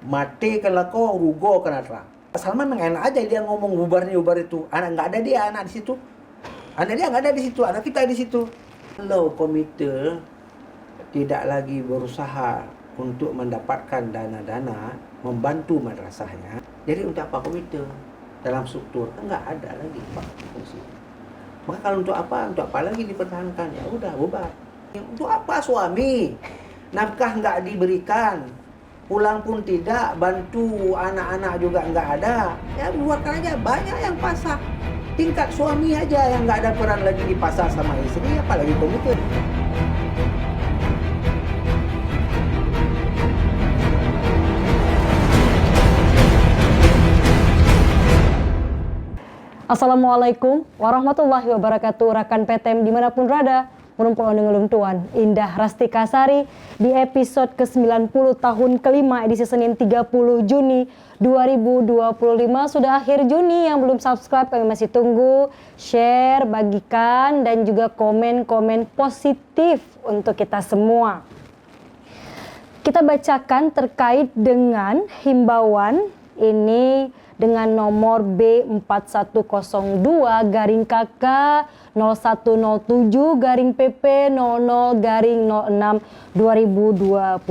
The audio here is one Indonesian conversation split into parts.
mati kan lah kau rugo kan atra. Salman memang enak aja dia ngomong bubar itu. Anak nggak ada dia anak di situ. Anak dia nggak ada di situ, anak kita di situ. Kalau komite tidak lagi berusaha untuk mendapatkan dana-dana membantu madrasahnya, jadi untuk apa komite dalam struktur? Enggak ada lagi Pak fungsi. Maka kalau untuk apa lagi dipertahankan? Ya udah bubar. Untuk apa suami? Nafkah nggak diberikan, pulang pun tidak, bantu anak-anak juga nggak ada. Ya buatkan aja, banyak yang pasang. Tingkat suami aja yang nggak ada peran lagi di pasar sama istri, apalagi komite. Assalamualaikum warahmatullahi wabarakatuh. Rekan PTM dimanapun berada, menumpuk dengan tuan Indah Rastikasari di episode ke-90 tahun kelima edisi Senin 30 Juni 2025. Sudah akhir Juni, yang belum subscribe kami masih tunggu, share, bagikan, dan juga komen-komen positif untuk kita semua. Kita bacakan terkait dengan himbauan ini dengan nomor B4102-KK 0107-PP00-06-2025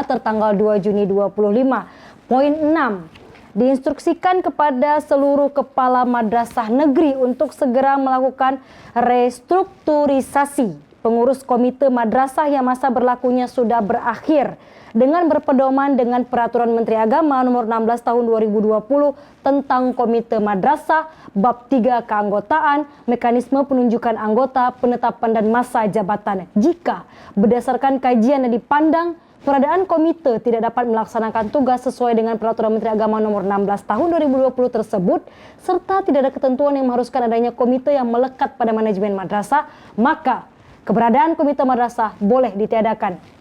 tertanggal 2 Juni 2025. Poin 6. Diinstruksikan kepada seluruh kepala madrasah negeri untuk segera melakukan restrukturisasi pengurus komite madrasah yang masa berlakunya sudah berakhir dengan berpedoman dengan Peraturan Menteri Agama Nomor 16 Tahun 2020 tentang Komite Madrasah Bab 3 Keanggotaan, Mekanisme Penunjukan Anggota, Penetapan dan Masa Jabatan. Jika berdasarkan kajian yang dipandang keberadaan komite tidak dapat melaksanakan tugas sesuai dengan Peraturan Menteri Agama Nomor 16 Tahun 2020 tersebut, serta tidak ada ketentuan yang mengharuskan adanya komite yang melekat pada manajemen madrasah, maka keberadaan komite madrasah boleh ditiadakan.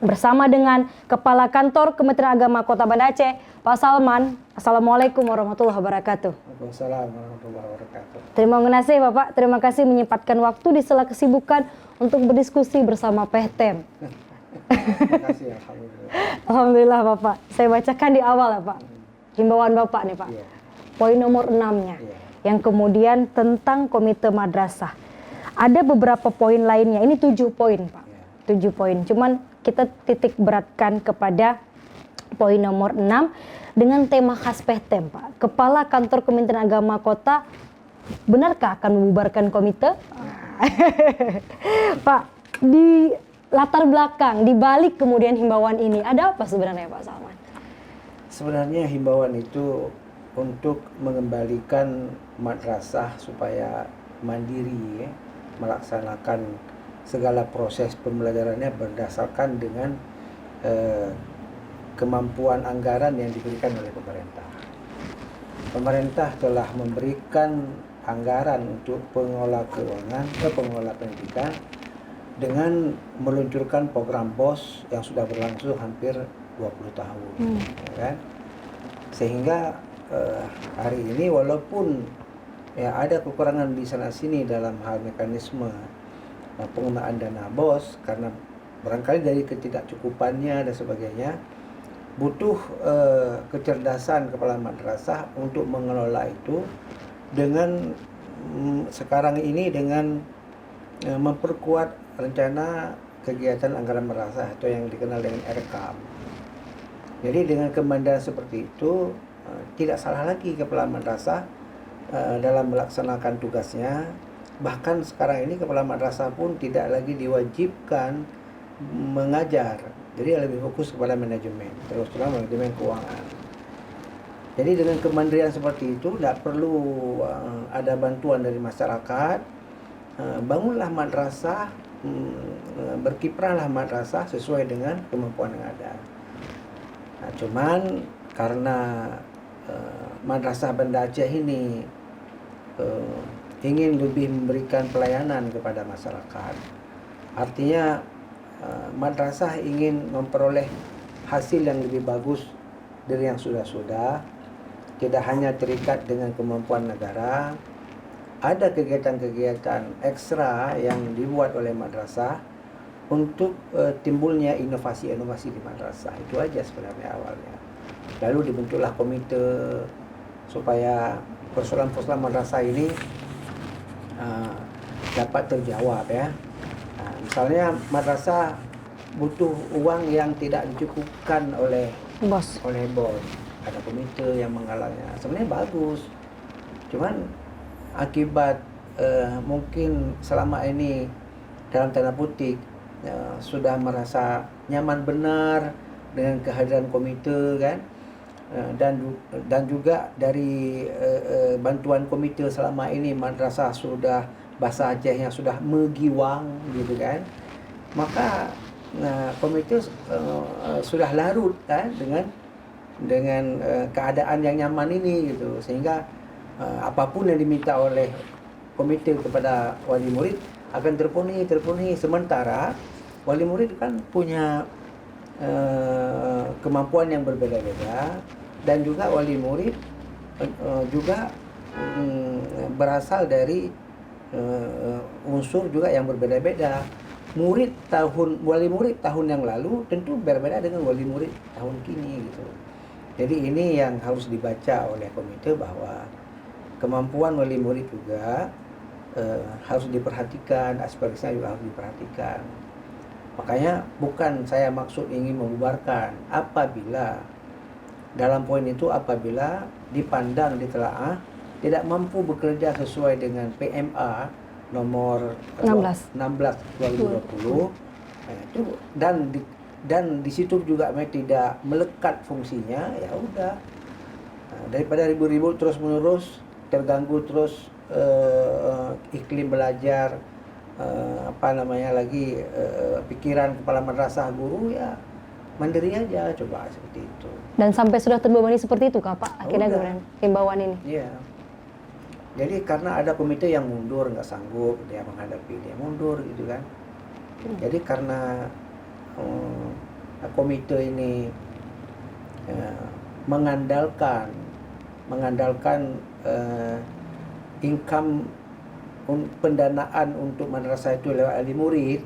Bersama dengan Kepala Kantor Kementerian Agama Kota Banda Aceh, Pak Salman. Assalamualaikum warahmatullahi wabarakatuh. Waalaikumsalam warahmatullahi wabarakatuh. Terima kasih Bapak, terima kasih menyempatkan waktu di sela kesibukan untuk berdiskusi bersama PTM. Terima kasih, alhamdulillah. Alhamdulillah Bapak. Saya bacakan di awal ya Pak, himbauan Bapak nih Pak. Iya. Poin nomor 6-nya, yang kemudian tentang komite madrasah. Ada beberapa poin lainnya, ini 7 poin Pak. 7 poin, cuman kita titik beratkan kepada poin nomor 6 dengan tema khas PTM Pak. Kepala Kantor Kementerian Agama Kota, benarkah akan membubarkan komite? Pak, di latar belakang, di balik kemudian himbauan ini, ada apa sebenarnya Pak Salman? Sebenarnya himbauan itu untuk mengembalikan madrasah supaya mandiri, melaksanakan segala proses pembelajarannya berdasarkan dengan kemampuan anggaran yang diberikan oleh pemerintah. Pemerintah telah memberikan anggaran untuk pengelola keuangan, pengelola pendidikan dengan meluncurkan program BOS yang sudah berlangsung hampir 20 tahun. Ya kan? Sehingga hari ini walaupun ya ada kekurangan di sana sini dalam hal mekanisme penggunaan dana BOS karena barangkali dari ketidakcukupannya dan sebagainya, butuh kecerdasan kepala madrasah untuk mengelola itu dengan sekarang ini dengan memperkuat rencana kegiatan anggaran madrasah atau yang dikenal dengan RKAM. Jadi dengan kemandirian seperti itu tidak salah lagi kepala madrasah dalam melaksanakan tugasnya. Bahkan sekarang ini kepala madrasah pun tidak lagi diwajibkan mengajar. Jadi lebih fokus kepada manajemen, terus terang manajemen keuangan. Jadi dengan kemandirian seperti itu tidak perlu ada bantuan dari masyarakat. Bangunlah madrasah, berkiprahlah madrasah sesuai dengan kemampuan yang ada. Nah, cuman karena madrasah Banda Aceh ini ingin lebih memberikan pelayanan kepada masyarakat. Artinya madrasah ingin memperoleh hasil yang lebih bagus dari yang sudah-sudah, tidak hanya terikat dengan kemampuan negara. Ada kegiatan-kegiatan ekstra yang dibuat oleh madrasah untuk timbulnya inovasi-inovasi di madrasah. Itu aja sebenarnya awalnya. Lalu dibentuklah komite supaya persoalan-persoalan madrasah ini dapat terjawab ya. Misalnya madrasah butuh uang yang tidak dicukupkan oleh bos. bos. Ada komite yang menghalangnya. Sebenarnya bagus. Cuman akibat mungkin selama ini dalam tanda petik sudah merasa nyaman benar dengan kehadiran komite kan, dan juga dari bantuan komite selama ini madrasah sudah bahasa Acehnya sudah megiwang gitu kan, maka komite sudah larut kan dengan keadaan yang nyaman ini gitu, sehingga apapun yang diminta oleh komite kepada wali murid akan terpenuhi. Sementara wali murid kan punya kemampuan yang berbeda-beda, dan juga wali murid juga berasal dari unsur juga yang berbeda-beda. Wali murid tahun yang lalu tentu berbeda dengan wali murid tahun kini gitu. Jadi ini yang harus dibaca oleh komite, bahwa kemampuan wali murid juga harus diperhatikan, aspirasinya juga harus diperhatikan. Makanya bukan saya maksud ingin membubarkan, apabila dalam poin itu apabila dipandang, ditelaah tidak mampu bekerja sesuai dengan PMA nomor 16 2020 itu, dan di situ juga tidak melekat fungsinya, ya udah, daripada ribut-ribut terus menerus, terganggu terus iklim belajar, pikiran kepala madrasah, guru, ya mandiri aja, coba seperti itu. Dan sampai sudah terbebani seperti itu kah Pak? Akhirnya kemudian himbauan ini. Iya. Jadi karena ada komite yang mundur, nggak sanggup dia menghadapi, dia mundur gitu kan. Jadi karena komite ini mengandalkan income pendanaan untuk madrasah itu lewat ahli murid,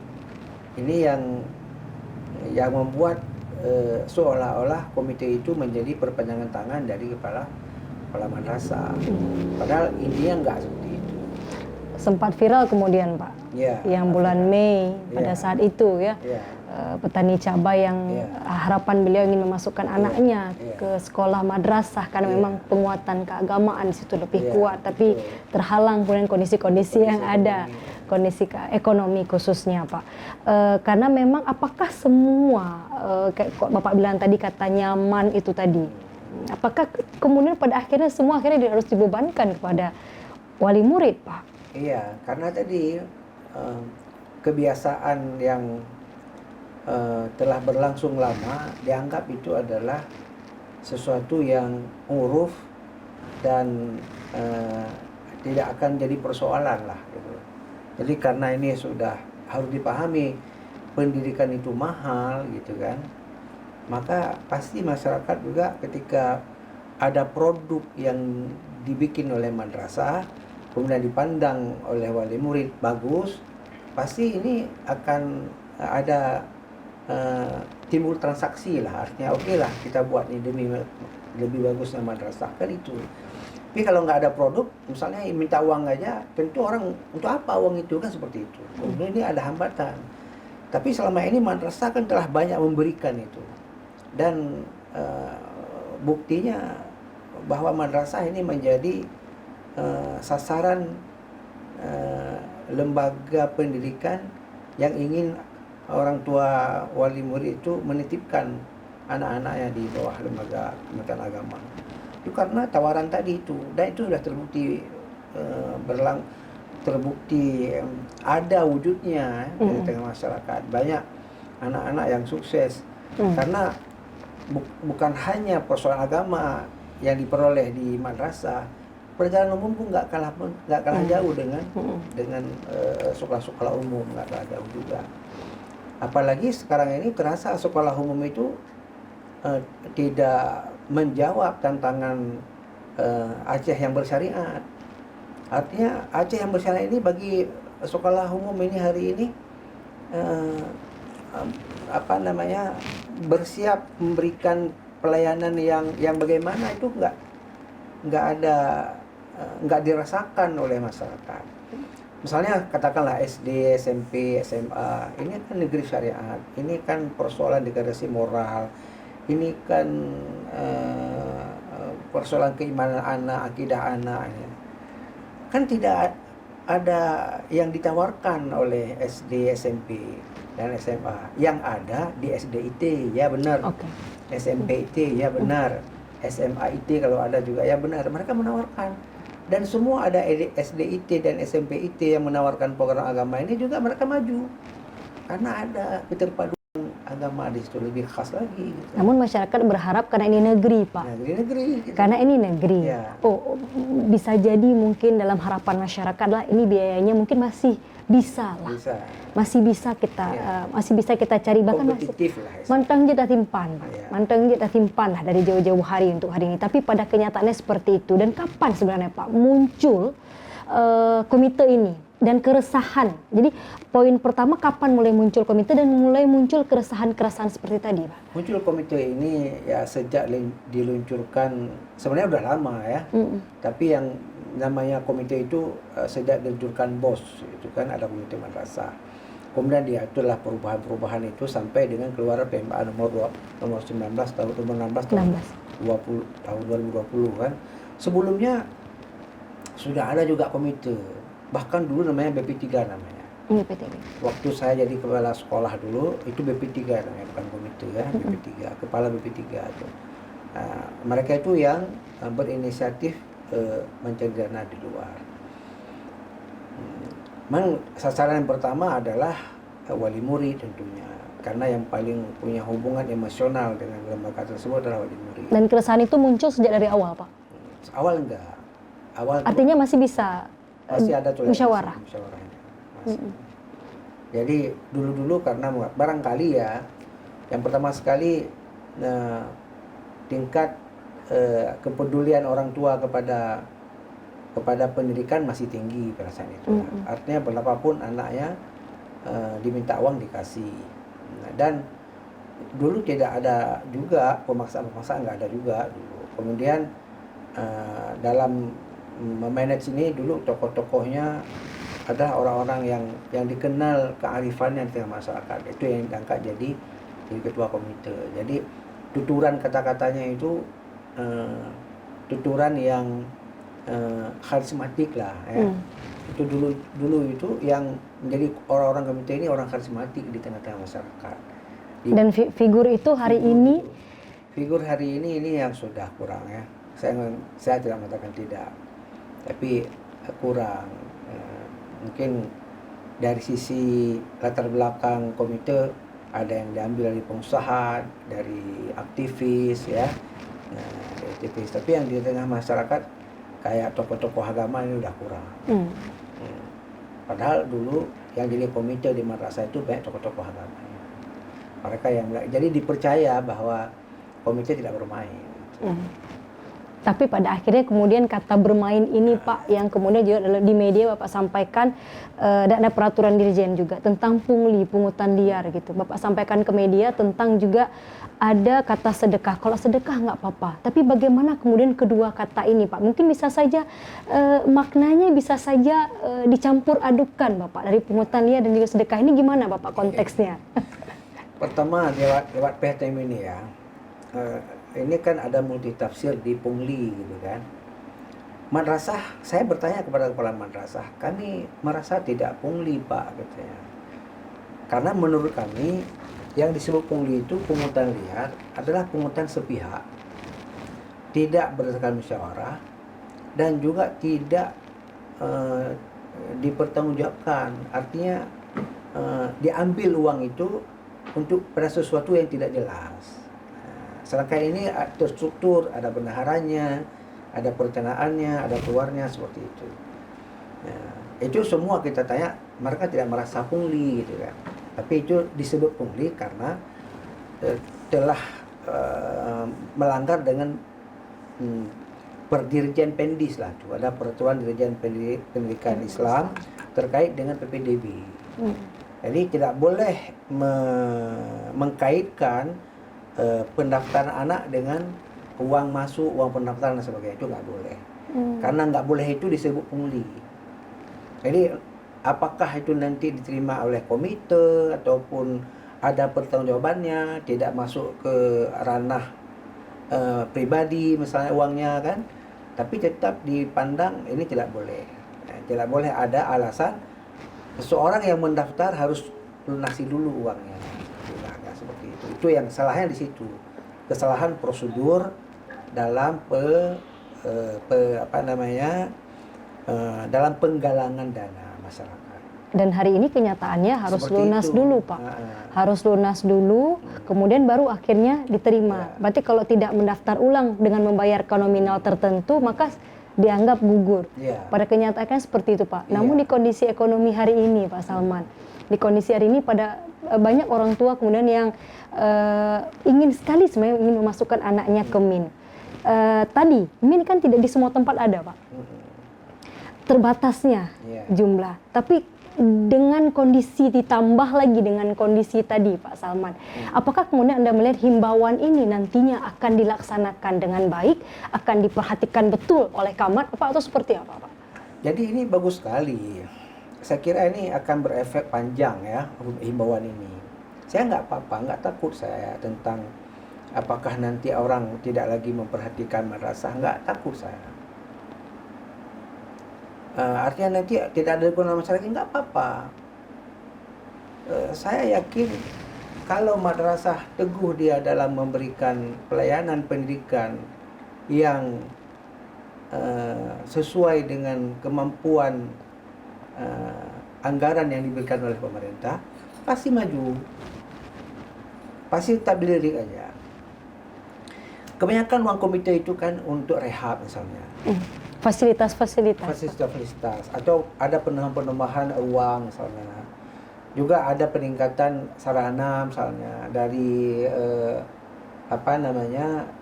ini yang membuat seolah-olah komite itu menjadi perpanjangan tangan dari kepala madrasah. Padahal intinya enggak seperti itu. Sempat viral kemudian Pak, yang bulan Mei pada saat itu ya, petani cabai yang harapan beliau ingin memasukkan anaknya ke sekolah madrasah karena memang penguatan keagamaan di situ lebih kuat, tapi terhalang kemudian kondisi-kondisi yang ada, kondisi ekonomi khususnya Pak. Karena memang apakah semua kayak Bapak bilang tadi kata nyaman itu tadi, apakah kemudian pada akhirnya semua harus dibebankan kepada wali murid Pak? Iya, karena tadi kebiasaan yang telah berlangsung lama dianggap itu adalah sesuatu yang uruf dan tidak akan jadi persoalan lah gitu. Jadi karena ini sudah harus dipahami pendidikan itu mahal gitu kan, maka pasti masyarakat juga ketika ada produk yang dibikin oleh madrasah kemudian dipandang oleh wali murid bagus, pasti ini akan ada timbul transaksi lah, artinya oke lah kita buat ini demi lebih bagusnya madrasah kan itu. Tapi kalau nggak ada produk, misalnya minta uang aja, tentu orang untuk apa uang itu kan, seperti itu. Kemudian ini ada hambatan. Tapi selama ini madrasah kan telah banyak memberikan itu, dan buktinya bahwa madrasah ini menjadi sasaran lembaga pendidikan yang ingin orang tua wali murid itu menitipkan anak-anaknya di bawah lembaga Kementerian Agama. Itu karena tawaran tadi itu, dan itu sudah terbukti terbukti ada wujudnya di tengah masyarakat. Banyak anak-anak yang sukses karena bukan hanya persoalan agama yang diperoleh di madrasah, pelajaran umum pun nggak kalah jauh dengan sekolah-sekolah umum, nggak kalah jauh juga. Apalagi sekarang ini terasa sekolah umum itu tidak menjawab tantangan Aceh yang bersyariat. Artinya Aceh yang bersyariat ini bagi sekolah umum ini hari ini bersiap memberikan pelayanan yang bagaimana itu nggak dirasakan oleh masyarakat. Misalnya katakanlah SD, SMP, SMA, ini kan negeri syariat, ini kan persoalan degradasi moral, ini kan persoalan keimanan anak, akidah anak, ya. Kan tidak ada yang ditawarkan oleh SD, SMP, dan SMA. Yang ada di SDIT, ya benar. Oke. SMP IT, ya benar. SMA IT kalau ada juga, ya benar. Mereka menawarkan. Dan semua ada SDIT dan SMP IT yang menawarkan program agama ini juga mereka maju. Karena ada keterpaduan agama di situ lebih khas lagi. Gitu. Namun masyarakat berharap karena ini negeri, Pak. Negeri. Gitu. Karena ini negeri. Ya. Oh, bisa jadi mungkin dalam harapan masyarakat lah ini biayanya mungkin masih bisa lah. Masih bisa kita cari, bahkan kompetitif lah. Mantang je dah timpan, Pak. Ya. Mantang je dah timpan lah dari jauh-jauh hari untuk hari ini. Tapi pada kenyataannya seperti itu. Dan kapan sebenarnya, Pak, muncul komite ini dan keresahan? Jadi poin pertama, kapan mulai muncul komite dan mulai muncul keresahan-keresahan seperti tadi, Pak? Muncul komite ini ya sejak diluncurkan, sebenarnya udah lama ya. Tapi yang namanya komite itu sejak diluncurkan BOS, itu kan ada komite madrasah. Kemudian diaturlah perubahan-perubahan itu sampai dengan keluar PMA nomor 19 tahun 2016 tahun 2020 kan. Sebelumnya sudah ada juga komite. Bahkan dulu namanya BP3 namanya. BP3. Waktu saya jadi kepala sekolah dulu itu BP3 namanya, bukan komite ya, BP3, kepala BP3 itu. Mereka itu yang berinisiatif mencari dana di luar. Memang sasaran yang pertama adalah wali murid tentunya, karena yang paling punya hubungan emosional dengan lembaga tersebut adalah wali murid. Dan keresahan itu muncul sejak dari awal, Pak? Awal enggak. Artinya masih bisa masih ada musyawarah. Masih. Jadi dulu karena barangkali ya, yang pertama sekali tingkat kepedulian orang tua kepada pendidikan masih tinggi perasaan itu. Artinya berapapun anaknya diminta uang dikasih. Dan dulu tidak ada juga pemaksaan nggak ada juga dulu. Kemudian dalam memanage ini dulu tokoh-tokohnya adalah orang-orang yang dikenal kearifannya di tengah masyarakat. Itu yang diangkat jadi ketua komite. Jadi tuturan kata-katanya itu tuturan yang karismatik lah ya. Itu dulu itu yang menjadi orang-orang komite ini orang karismatik di tengah-tengah masyarakat. Dan figur itu hari ini yang sudah kurang ya. Saya tidak mengatakan tidak, tapi kurang. Mungkin dari sisi latar belakang komite ada yang diambil dari pengusaha, dari aktivis ya, dari aktivis. Tapi yang di tengah masyarakat kayak tokoh-tokoh agama ini udah kurang. Padahal dulu yang jadi komite di madrasah itu banyak tokoh-tokoh agama. Mereka yang jadi dipercaya bahwa komite tidak bermain. Tapi pada akhirnya kemudian kata bermain ini, Pak, yang kemudian juga di media Bapak sampaikan, dan ada peraturan dirjen juga tentang pungli, pungutan liar gitu. Bapak sampaikan ke media tentang juga ada kata sedekah. Kalau sedekah nggak apa-apa, tapi bagaimana kemudian kedua kata ini, Pak? Mungkin bisa saja maknanya bisa saja dicampur adukan, Bapak, dari pungutan liar dan juga sedekah ini gimana, Bapak, konteksnya? Pertama lewat PHTM ini ya. Ini kan ada multi tafsir di pungli gitu kan. Madrasah, saya bertanya kepada kepala madrasah, kami merasa tidak pungli, Pak, katanya. Karena menurut kami yang disebut pungli itu pungutan liar adalah pungutan sepihak, tidak berdasarkan musyawarah dan juga tidak dipertanggungjawabkan. Artinya diambil uang itu untuk pada sesuatu yang tidak jelas. Sedangkan ini terstruktur, ada bendaharanya, ada perencanaannya, ada keluarnya, seperti itu. Nah, itu semua kita tanya, mereka tidak merasa pungli gitu kan. Tapi itu disebut pungli karena telah melanggar dengan Perdirjen Pendis lah. Itu ada peraturan Dirjen Pendidikan Islam terkait dengan PPDB. Jadi tidak boleh mengkaitkan pendaftaran anak dengan uang masuk, uang pendaftaran dan sebagainya, itu nggak boleh. Karena nggak boleh itu disebut pungli. Jadi apakah itu nanti diterima oleh komite ataupun ada pertanggungjawabannya, tidak masuk ke ranah pribadi misalnya uangnya kan, tapi tetap dipandang ini tidak boleh. Tidak boleh ada alasan seseorang yang mendaftar harus lunasi dulu uangnya. Tidak seperti itu. Itu yang salahnya di situ. Kesalahan prosedur dalam dalam penggalangan dana masyarakat. Dan hari ini kenyataannya harus Seperti lunas itu. dulu, Pak. Harus lunas dulu, kemudian baru akhirnya diterima. Berarti kalau tidak mendaftar ulang dengan membayarkan nominal tertentu, maka dianggap gugur. Pada kenyataannya seperti itu, Pak. Namun di kondisi ekonomi hari ini, Pak Salman, di kondisi hari ini pada banyak orang tua kemudian yang ingin sekali sebenarnya ingin memasukkan anaknya ke MIN. Tadi MIN kan tidak di semua tempat ada, Pak. Terbatasnya jumlah. Tapi dengan kondisi ditambah lagi dengan kondisi tadi, Pak Salman, apakah kemudian Anda melihat himbauan ini nantinya akan dilaksanakan dengan baik, akan diperhatikan betul oleh Camat, atau seperti apa, Pak? Jadi ini bagus sekali. Saya kira ini akan berefek panjang ya, himbauan ini. Saya nggak apa-apa, nggak takut saya tentang apakah nanti orang tidak lagi memperhatikan madrasah, nggak takut saya. Artinya nanti tidak ada guna masyarakat, nggak apa-apa. Saya yakin kalau madrasah teguh dia dalam memberikan pelayanan pendidikan yang sesuai dengan kemampuan anggaran yang diberikan oleh pemerintah, pasti maju, pasti tetap dilirik aja. Kebanyakan uang komite itu kan untuk rehab misalnya. Fasilitas atau ada penambahan uang misalnya. Juga ada peningkatan sarana misalnya dari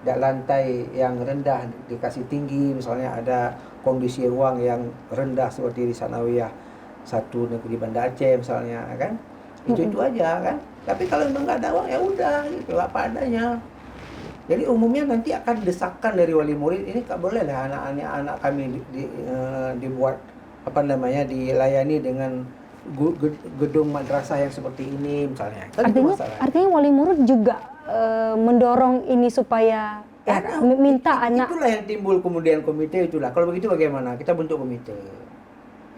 lantai yang rendah dikasih tinggi, misalnya ada kondisi ruang yang rendah seperti di Sanawiyah 1 Negeri Banda Aceh misalnya kan. Itu aja kan. Tapi kalau memang nggak ada uang ya udah gitu, apa adanya. Jadi umumnya nanti akan desakan dari wali murid, ini tak boleh lah anak kami dibuat dilayani dengan gedung madrasah yang seperti ini misalnya. Artinya wali murid juga mendorong ini supaya minta anak. Itulah yang timbul kemudian komite itulah. Kalau begitu bagaimana? Kita bentuk komite.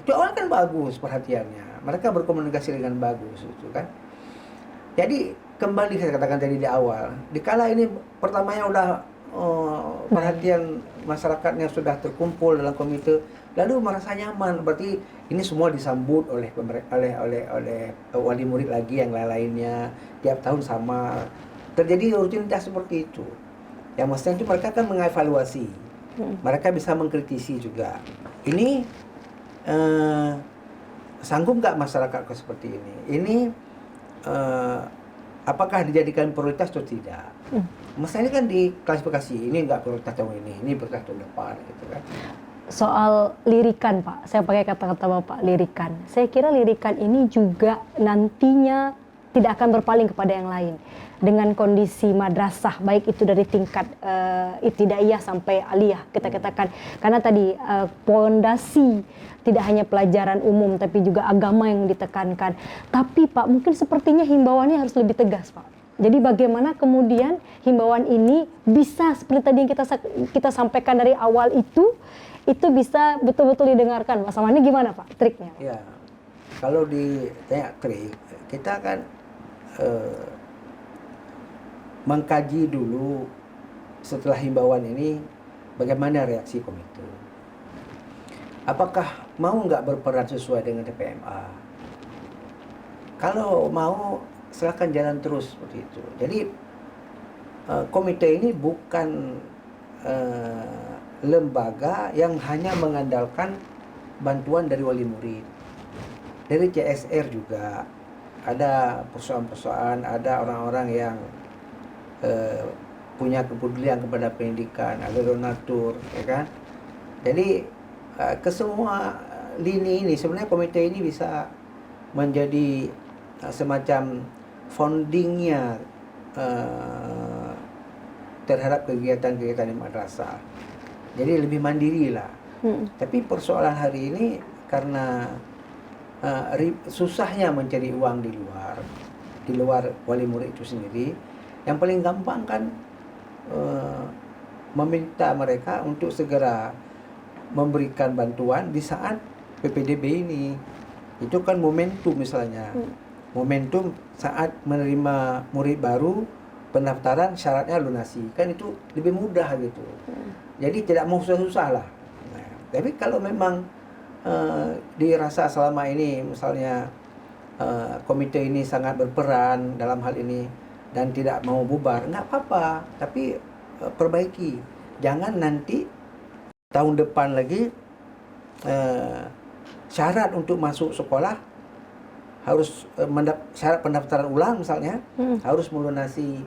Itu awal kan bagus perhatiannya. Mereka berkomunikasi dengan bagus itu kan. Jadi kembali saya katakan tadi di awal, dikala ini pertamanya udah perhatian masyarakatnya sudah terkumpul dalam komite, lalu merasa nyaman, berarti ini semua disambut oleh wali murid lagi yang lainnya, tiap tahun sama, terjadi rutinitas seperti itu. Yang maksudnya itu mereka kan mengevaluasi, mereka bisa mengkritisi juga. Ini sanggup nggak masyarakat seperti ini? Ini apakah dijadikan prioritas atau tidak? Maksudnya ini kan diklasifikasi, ini enggak prioritas tahun ini prioritas tahun depan gitu kan. Soal lirikan, Pak, saya pakai kata-kata Bapak, lirikan. Saya kira lirikan ini juga nantinya tidak akan berpaling kepada yang lain. Dengan kondisi madrasah, baik itu dari tingkat ibtidaiyah sampai aliyah, kita katakan. Karena tadi pondasi tidak hanya pelajaran umum, tapi juga agama yang ditekankan. Tapi Pak, mungkin sepertinya himbauannya harus lebih tegas, Pak. Jadi bagaimana kemudian himbauan ini bisa seperti tadi yang kita sampaikan dari awal itu bisa betul-betul didengarkan. Pak Salman, ini gimana Pak triknya? Ya, kalau ditanya trik, kita kan mengkaji dulu setelah himbauan ini bagaimana reaksi komite. Apakah mau nggak berperan sesuai dengan TPMA? Kalau mau, silakan jalan terus seperti itu. Jadi komite ini bukan lembaga yang hanya mengandalkan bantuan dari wali murid. Dari CSR juga ada persoalan-persoalan, ada orang-orang yang punya kepedulian kepada pendidikan, ada donatur, ya kan? Jadi ke semua lini ini sebenarnya komite ini bisa menjadi semacam foundingnya terhadap kegiatan-kegiatan di madrasah. Jadi lebih mandiri lah. Tapi persoalan hari ini karena susahnya mencari uang di luar wali murid itu sendiri, yang paling gampang kan meminta mereka untuk segera memberikan bantuan di saat PPDB ini. Itu kan momentum misalnya. Momentum saat menerima murid baru, pendaftaran syaratnya lunasi. Kan itu lebih mudah gitu. Jadi tidak mau susah-susah lah. Nah, tapi kalau memang dirasa selama ini misalnya komite ini sangat berperan dalam hal ini dan tidak mau bubar, nggak apa-apa. Tapi perbaiki. Jangan nanti tahun depan lagi syarat untuk masuk sekolah harus syarat pendaftaran ulang misalnya harus melunasi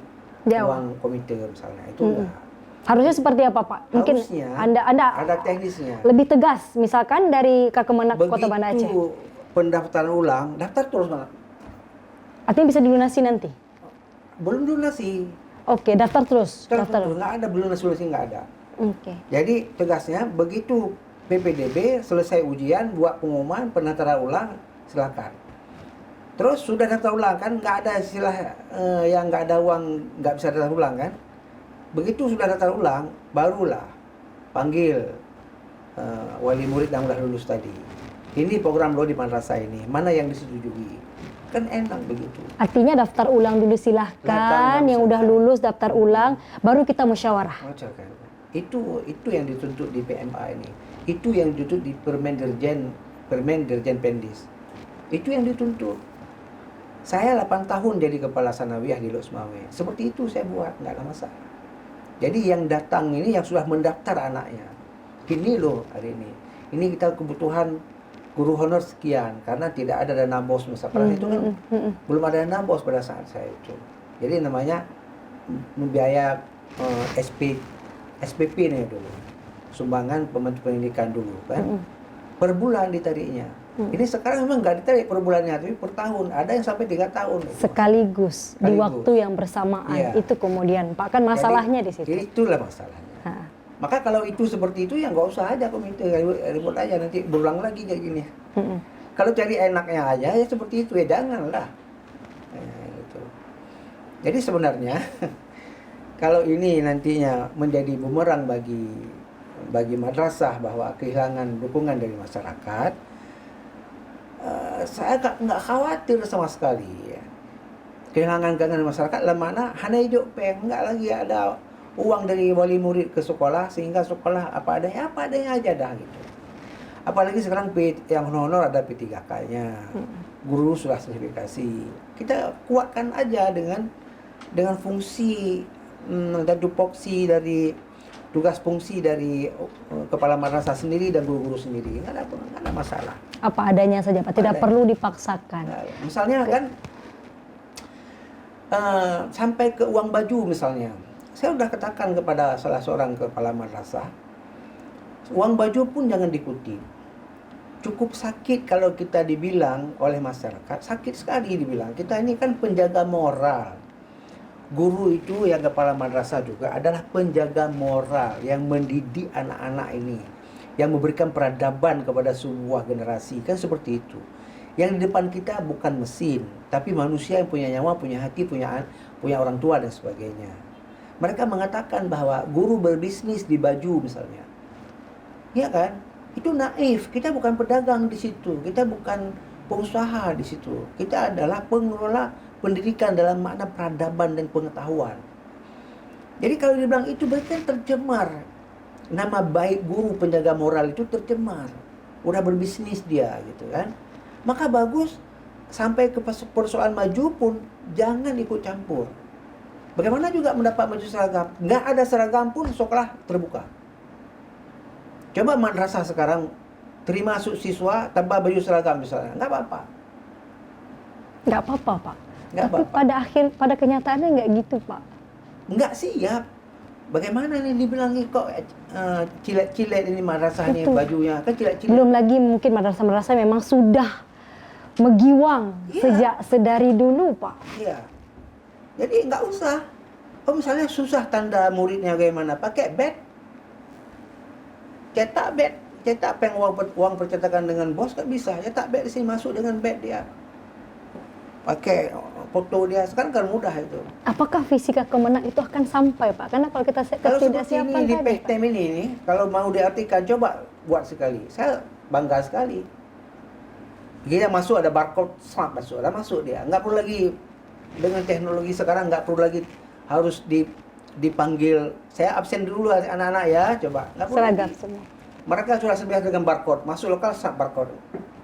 uang komite misalnya. Itu enggak. Harusnya seperti apa, Pak? Mungkin harusnya Anda ada teknisnya. lebih tegas, misalkan dari Kemenak Kota Banda Aceh. Begitu pendaftaran ulang, daftar terus Pak. Artinya bisa dilunasi nanti? Belum lunasi. Oke, daftar terus. Daftar terus. Nggak ada, belum lunasi nggak ada. Oke. Jadi tegasnya begitu PPDB selesai ujian, buat pengumuman pendaftaran ulang, silakan. Terus sudah daftar ulang kan, nggak ada istilah yang nggak ada uang nggak bisa daftar ulang kan. Begitu sudah daftar ulang, barulah panggil wali murid yang sudah lulus tadi. Ini program lo di madrasah ini, mana yang disetujui? Kan enak begitu. Artinya daftar ulang dulu silahkan, yang udah lulus daftar ulang, baru kita musyawarah. Itu yang dituntut di PMA ini. Itu yang dituntut di Permen Dirjen Pendis. Itu yang dituntut. Saya 8 tahun jadi kepala sanawiyah di Losmawe. Seperti itu saya buat, nggak ada masalah. Jadi yang datang ini yang sudah mendaftar anaknya. Ini loh hari ini. Ini kita kebutuhan guru honor sekian karena tidak ada dana BOS misalnya. Itu kan belum ada dana BOS pada saat saya itu. Jadi namanya biaya SPP nih dulu. Sumbangan pembantu pendidikan dulu kan. Per bulan ditariknya. Ini sekarang memang nggak ditarik per bulannya, tapi per tahun. Ada yang sampai 3 tahun. Sekaligus di waktu yang bersamaan. Iya. Itu kemudian, Pak, kan masalahnya di situ. Itulah masalahnya. Maka kalau itu seperti itu ya nggak usah aja komite, ribut aja nanti berulang lagi kayak gini. Kalau cari enaknya aja ya seperti itu ya janganlah. Gitu. Jadi sebenarnya kalau ini nantinya menjadi bumerang bagi madrasah bahwa kehilangan dukungan dari masyarakat, saya nggak khawatir sama sekali ya. Kehilangan masyarakat lemana hanya hijau peng, nggak lagi ada uang dari wali murid ke sekolah sehingga sekolah apa adanya aja dah gitu. Apalagi sekarang yang honor ada P3K-nya, guru sudah sertifikasi. Kita kuatkan aja dengan fungsi dan tugas fungsi dari kepala madrasah sendiri dan guru-guru sendiri. Nggak ada masalah. Apa adanya saja, Pak. Tidak perlu dipaksakan. Misalnya kan sampai ke uang baju misalnya. Saya sudah katakan kepada salah seorang kepala madrasah, uang baju pun jangan dikutip. Cukup sakit kalau kita dibilang oleh masyarakat, sakit sekali dibilang. Kita ini kan penjaga moral. Guru itu yang kepala madrasah juga adalah penjaga moral yang mendidik anak-anak ini, yang memberikan peradaban kepada sebuah generasi. Kan seperti itu. Yang di depan kita bukan mesin, tapi manusia yang punya nyawa, punya hati, punya orang tua dan sebagainya. Mereka mengatakan bahwa guru berbisnis di baju misalnya. Iya kan? Itu naif. Kita bukan pedagang di situ. Kita bukan pengusaha di situ. Kita adalah pengelola pendidikan dalam makna peradaban dan pengetahuan. Jadi kalau dibilang itu berarti tercemar. Nama baik guru penjaga moral itu tercemar. Udah berbisnis dia gitu kan. Maka bagus sampai ke persoalan maju pun jangan ikut campur. Bagaimana juga mendapat baju seragam? Nggak ada seragam pun sekolah terbuka. Coba madrasah sekarang terima siswa tanpa baju seragam misalnya, nggak apa-apa. Nggak apa-apa, Pak. Nggak Tapi apa-apa. pada kenyataannya nggak gitu, Pak. Nggak siap. Bagaimana nih dibilang kok cilet-cilet ini madrasah ini bajunya kan cilet-cilet. Belum lagi mungkin madrasah-madrasah memang sudah megiwang sejak sedari dulu, Pak. Iya. Jadi nggak usah Oh misalnya susah tanda muridnya bagaimana? Pakai bed. Cetak bed. Cetak peng uang percetakan dengan bos kan bisa. Cetak bed di sini, masuk dengan bed dia. Pakai foto dia. Sekarang kan mudah itu. Apakah fisika kemenang itu akan sampai, Pak? Karena kalau kita Kalau seperti ketidaksiapan ini di tadi, Pak. PTM ini, kalau mau diartikan, coba buat sekali. Saya bangga sekali. Dia masuk ada barcode, smart masuk, ada masuk dia. Nggak perlu lagi dengan teknologi sekarang, nggak perlu lagi harus dipanggil. Saya absen dulu anak-anak ya, coba. Nggak perlu Seragam lagi. semua. Mereka sudah terbiasa dengan barcode, masuk lokal smart barcode,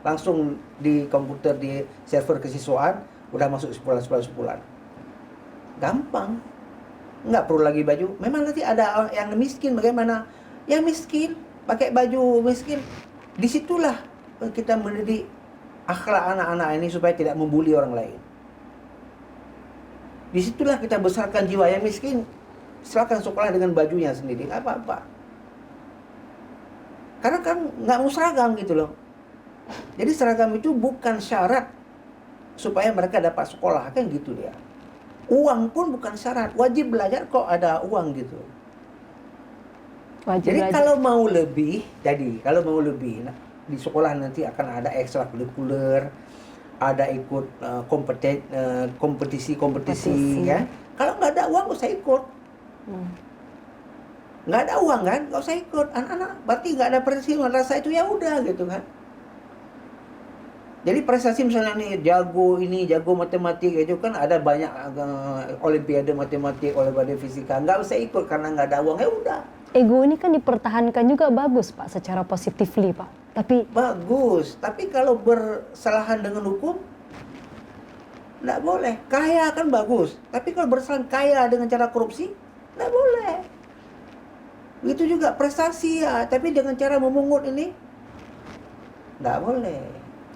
langsung di komputer di server kesiswaan, udah masuk sebulan. Gampang. Nggak perlu lagi baju. Memang nanti ada yang miskin bagaimana? Yang miskin pakai baju miskin. Disitulah kita mendidik akhlak anak-anak ini supaya tidak membuli orang lain. Disitulah kita besarkan jiwa yang miskin. Silakan sekolah dengan bajunya sendiri, nggak apa-apa. Karena kan nggak mau seragam gitu loh. Jadi seragam itu bukan syarat supaya mereka dapat sekolah, kan gitu dia. Uang pun bukan syarat, wajib belajar kok ada uang gitu. Wajib Jadi belajar. kalau mau lebih, nah, di sekolah nanti akan ada ekstrakurikuler, ada ikut kompetisi ya. Kalau nggak ada uang nggak usah ikut. Nggak ada uang kan, nggak usah ikut. Anak-anak berarti nggak ada prestasi, rasa itu ya udah gitu kan. Jadi prestasi misalnya nih jago matematik itu kan ada banyak olimpiade matematik, olimpiade fisika, nggak usah ikut karena nggak ada uang, ya udah. Ego ini kan dipertahankan juga bagus, Pak, secara positifly, Pak. Tapi Bagus, tapi kalau bersalahan dengan hukum nggak boleh. Kaya kan bagus, tapi kalau bersalahan kaya dengan cara korupsi nggak boleh. Begitu juga prestasi ya, tapi dengan cara memungut ini nggak boleh.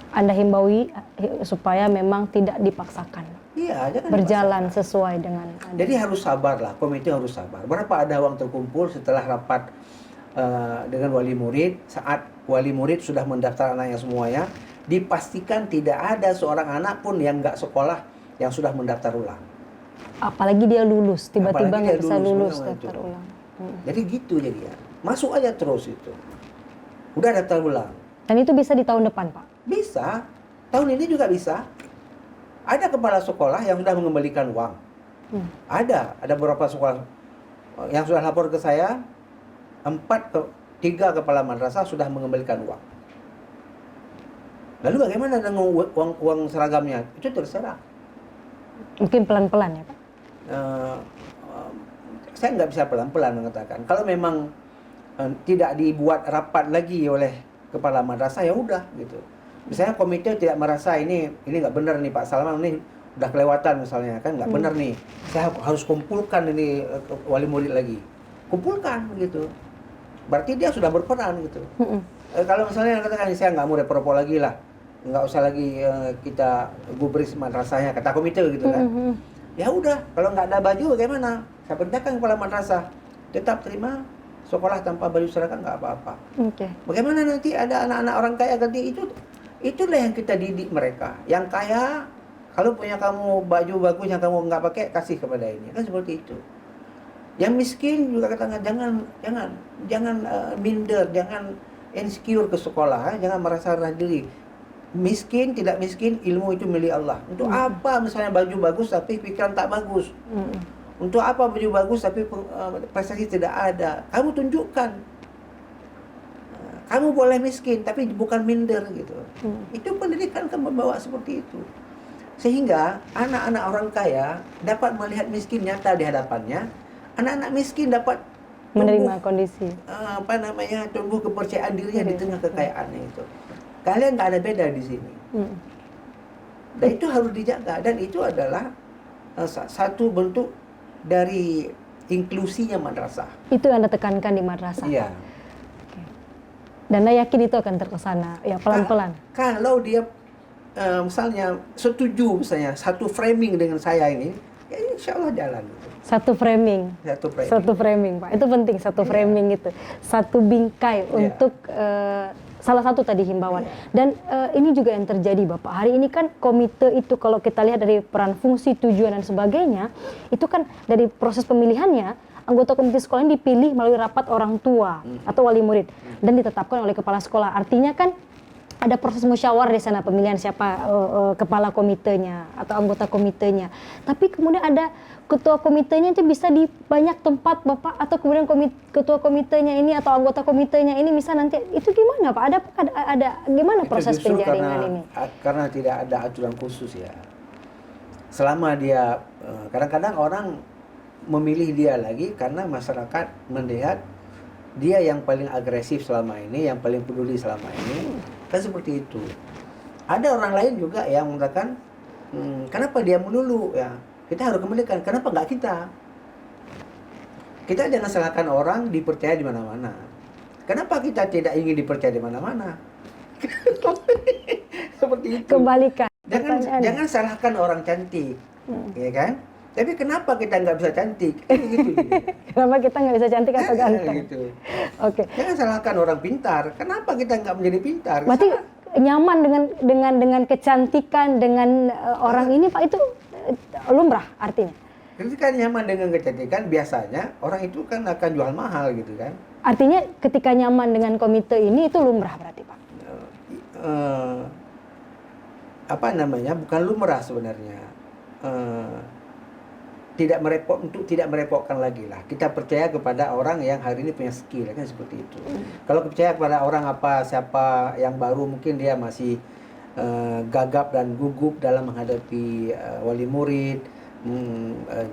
Anda himbaui supaya memang tidak dipaksakan. Iya, jangan Berjalan dipaksakan. sesuai dengan Jadi harus sabar lah, komite harus sabar. Berapa ada uang terkumpul setelah rapat dengan wali murid, saat wali murid sudah mendaftar anaknya semuanya, dipastikan tidak ada seorang anak pun yang nggak sekolah yang sudah mendaftar ulang. apalagi dia lulus, tiba-tiba Apalagi nggak dia bisa lulus memang daftar itu. ulang. Jadi gitu jadinya. Masuk aja terus itu. Udah daftar ulang. Dan itu bisa di tahun depan, Pak. Bisa. Tahun ini juga bisa. Ada kepala sekolah yang sudah mengembalikan uang. Ada beberapa sekolah yang sudah lapor ke saya, 3 kepala madrasah sudah mengembalikan uang. Lalu bagaimana dengan uang seragamnya? Itu terserah. Mungkin pelan-pelan ya, Pak. Saya nggak bisa pelan-pelan mengatakan. Kalau memang tidak dibuat rapat lagi oleh kepala madrasah, ya udah gitu. Misalnya komite tidak merasa ini nggak benar nih Pak Salman, ini udah kelewatan misalnya kan, nggak benar nih. Saya harus kumpulkan ini wali murid lagi. Kumpulkan gitu. Berarti dia sudah berperan gitu. Kalau misalnya katakan saya nggak mau repro lagi lah, nggak usah lagi kita gubris madrasahnya, kata komite gitu kan. Ya udah, kalau nggak ada baju bagaimana? Saya perintahkan kepala madrasah tetap terima sekolah tanpa baju seragam, nggak apa-apa. Oke. Bagaimana nanti ada anak-anak orang kaya ganti itulah yang kita didik mereka. Yang kaya, kalau punya kamu baju bagus yang kamu nggak pakai, kasih kepada ini, kan seperti itu. Yang miskin juga katakan jangan minder, jangan insecure ke sekolah, jangan merasa rendah diri. Miskin tidak miskin, ilmu itu milik Allah. Untuk apa misalnya baju bagus tapi pikiran tak bagus? Untuk apa baju bagus tapi prestasi tidak ada? Kamu tunjukkan. Kamu boleh miskin tapi bukan minder gitu. Itu pendidikan kan membawa seperti itu. Sehingga anak-anak orang kaya dapat melihat miskin nyata di hadapannya. Anak-anak miskin dapat Menerima kondisi. tumbuh kepercayaan dirinya di tengah kekayaannya itu. Kalian nggak ada beda di sini. Dan itu harus dijaga, dan itu adalah satu bentuk dari inklusinya madrasah. Itu yang Anda tekankan di madrasah. Iya. Oke. Dan Anda yakin itu akan terkesana ya pelan-pelan. Kalau dia misalnya setuju misalnya satu framing dengan saya ini, ya insya Allah jalan. Satu framing. Satu framing, Pak. Itu penting, satu framing itu. Satu bingkai untuk salah satu tadi himbauan. Dan ini juga yang terjadi Bapak. Hari ini kan komite itu kalau kita lihat dari peran, fungsi, tujuan dan sebagainya, itu kan dari proses pemilihannya, anggota komite sekolah ini dipilih melalui rapat orang tua atau wali murid dan ditetapkan oleh kepala sekolah. Artinya kan ada proses musyawarah di sana pemilihan siapa kepala komitenya atau anggota komitenya. Tapi kemudian ada ketua komitenya itu bisa di banyak tempat Bapak, atau kemudian ketua komitenya ini atau anggota komitenya ini bisa nanti itu gimana Pak? Ada gimana proses penjaringan ini? Karena tidak ada aturan khusus ya. Selama dia kadang-kadang orang memilih dia lagi karena masyarakat melihat dia yang paling agresif selama ini, yang paling peduli selama ini, kan seperti itu. Ada orang lain juga yang mengatakan, kenapa dia melulu ya? Kita harus kembalikan, kenapa nggak kita? Kita jangan salahkan orang dipercaya di mana-mana. Kenapa kita tidak ingin dipercaya di mana-mana? Seperti itu. Kembalikan. Jangan salahkan orang cantik, ya kan? Tapi kenapa kita nggak bisa cantik? Gitu. Kenapa kita nggak bisa cantik atau ganteng? Gitu. Oke. Jangan salahkan orang pintar. Kenapa kita nggak menjadi pintar? Berarti nyaman dengan kecantikan dengan orang ini Pak, itu lumrah artinya? Ketika nyaman dengan kecantikan, biasanya orang itu kan akan jual mahal gitu kan. Artinya ketika nyaman dengan komite ini itu lumrah berarti Pak? Bukan lumrah sebenarnya. Tidak merepotkan lagi lah. Kita percaya kepada orang yang hari ini punya skill, kan seperti itu. Kalau percaya kepada orang siapa yang baru, mungkin dia masih gagap dan gugup dalam menghadapi wali murid,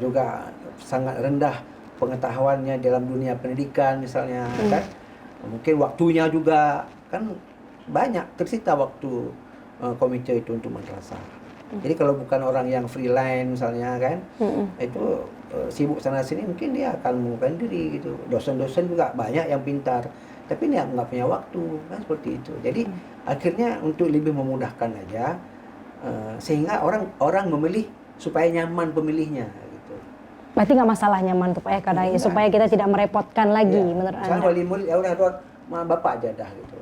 juga sangat rendah pengetahuannya dalam dunia pendidikan misalnya, kan. Mungkin waktunya juga kan banyak tersita waktu komite itu untuk madrasah. Jadi kalau bukan orang yang freelance misalnya kan, itu sibuk sana sini, mungkin dia akan mengundurkan diri gitu. Dosen-dosen juga banyak yang pintar, tapi dia nggak punya waktu, kan seperti itu. Jadi akhirnya untuk lebih memudahkan aja, sehingga orang memilih supaya nyaman pemilihnya gitu. Berarti nggak masalah nyaman tuh Pak ya, karena supaya kita tidak merepotkan lagi menurut Anda. Misalnya wali murid ya udah bapak aja dah gitu.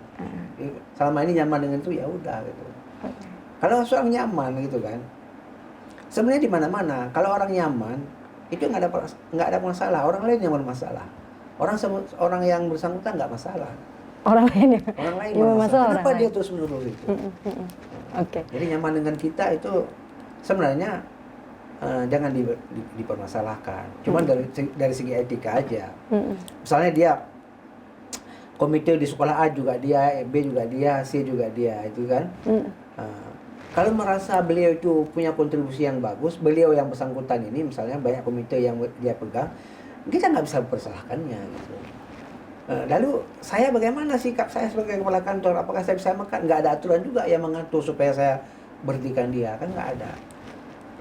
Selama ini nyaman dengan itu ya udah gitu. Kalau seorang nyaman gitu kan, sebenarnya di mana-mana kalau orang nyaman itu nggak ada masalah. Orang lain yang bermasalah. Orang yang bersangkutan nggak masalah. Orang lain yang bermasalah. Kenapa dia terus menerus itu? Oke. Jadi nyaman dengan kita itu sebenarnya jangan dipermasalahkan. Cuman dari segi etika aja. Misalnya dia komite di sekolah A juga dia, B juga dia, C juga dia, itu kan. Kalau merasa beliau itu punya kontribusi yang bagus, beliau yang bersangkutan ini misalnya banyak komite yang dia pegang, kita nggak bisa mempersalahkannya gitu. Lalu saya bagaimana sikap saya sebagai kepala kantor? Apakah saya bisa makan? Nggak ada aturan juga yang mengatur supaya saya berhentikan dia, kan nggak ada.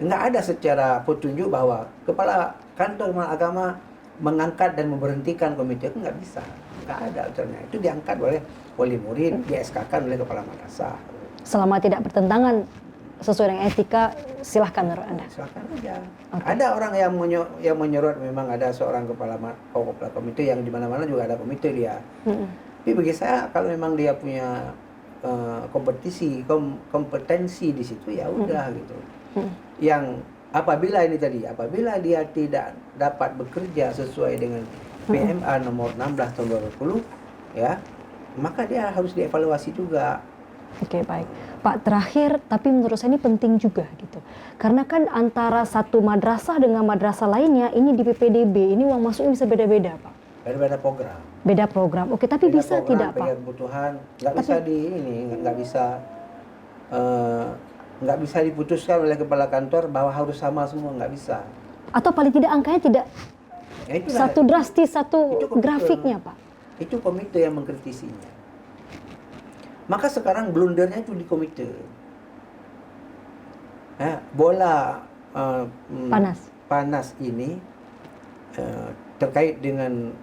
Nggak ada secara petunjuk bahwa kepala kantor agama mengangkat dan memberhentikan komite, itu nggak bisa. Nggak ada aturannya. Itu diangkat oleh wali murid, di SK-kan oleh kepala madrasah. Selama tidak bertentangan sesuai dengan etika, silahkan menurut Anda. Silahkan aja. Okay. Ada orang yang menyorot, memang ada seorang kepala komite yang di mana-mana juga ada komite dia. Tapi bagi saya kalau memang dia punya kompetensi di situ ya udah gitu. Yang apabila dia tidak dapat bekerja sesuai dengan PMA nomor 16 tahun 2020 ya, maka dia harus dievaluasi juga. Oke, baik. Pak, terakhir, tapi menurut saya ini penting juga gitu. Karena kan antara satu madrasah dengan madrasah lainnya, ini di PPDB, ini uang masuknya bisa beda-beda, Pak. Beda program. Beda program. Oke, tapi beda bisa program, tidak, Pak? Beda kebutuhan. Nggak bisa diputuskan oleh kepala kantor bahwa harus sama semua, nggak bisa. Atau paling tidak angkanya tidak satu drastis, satu grafiknya, Pak. Itu komite yang mengkritisinya. Maka sekarang blundernya itu di komite. Bola panas ini terkait dengan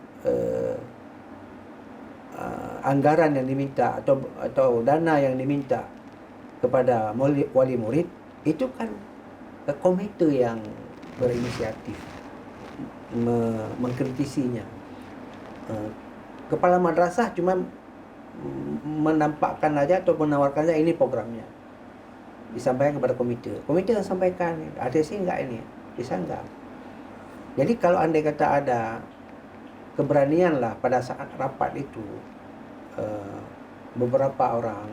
anggaran yang diminta atau dana yang diminta kepada wali murid, itu kan komite yang berinisiatif mengkritisinya. Kepala madrasah cuma menampakkan aja atau menawarkan aja ini programnya. Disampaikan kepada komite. Komite yang sampaikan, ada sih enggak ini? Bisa enggak? Jadi kalau andai kata ada keberanian lah pada saat rapat itu, beberapa orang,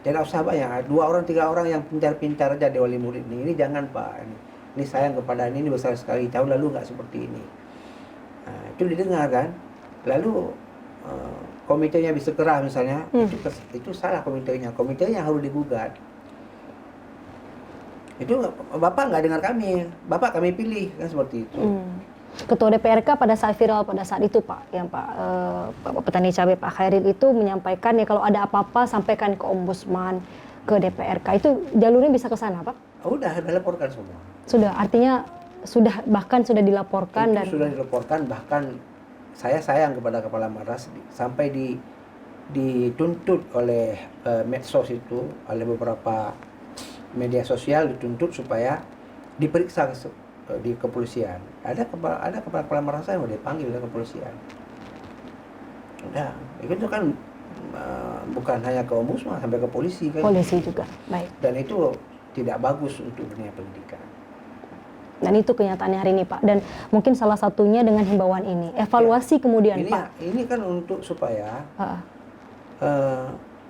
tidak usah banyak, 2 orang 3 orang yang pintar-pintar aja di wali murid ini jangan Pak, ini sayang kepada ini besar sekali, tahun lalu enggak seperti ini. Nah, itu didengar kan, lalu komitenya bisa kerah misalnya, itu salah komitenya harus digugat. Itu Bapak nggak dengar kami, Bapak kami pilih, kan seperti itu. Ketua DPRK pada saat viral pada saat itu Pak, yang Pak Petani Cabai Pak Khairil itu menyampaikan ya kalau ada apa-apa sampaikan ke Ombudsman, ke DPRK, itu jalurnya bisa ke sana Pak? Udah laporkan semua. Sudah, artinya bahkan sudah dilaporkan. Sudah dilaporkan, bahkan saya sayang kepada Kepala Madras sampai dituntut oleh medsos itu, oleh beberapa media sosial dituntut supaya diperiksa di kepolisian. Ada kepala Madras yang mau dipanggil ke kepolisian. Udah, itu kan bukan hanya ke Ombudsman, sampai ke polisi kan. Polisi juga, baik. Dan itu tidak bagus untuk dunia pendidikan. Dan itu kenyataannya hari ini Pak. Dan mungkin salah satunya dengan himbauan ini. Evaluasi kemudian ini, Pak. Ini kan untuk supaya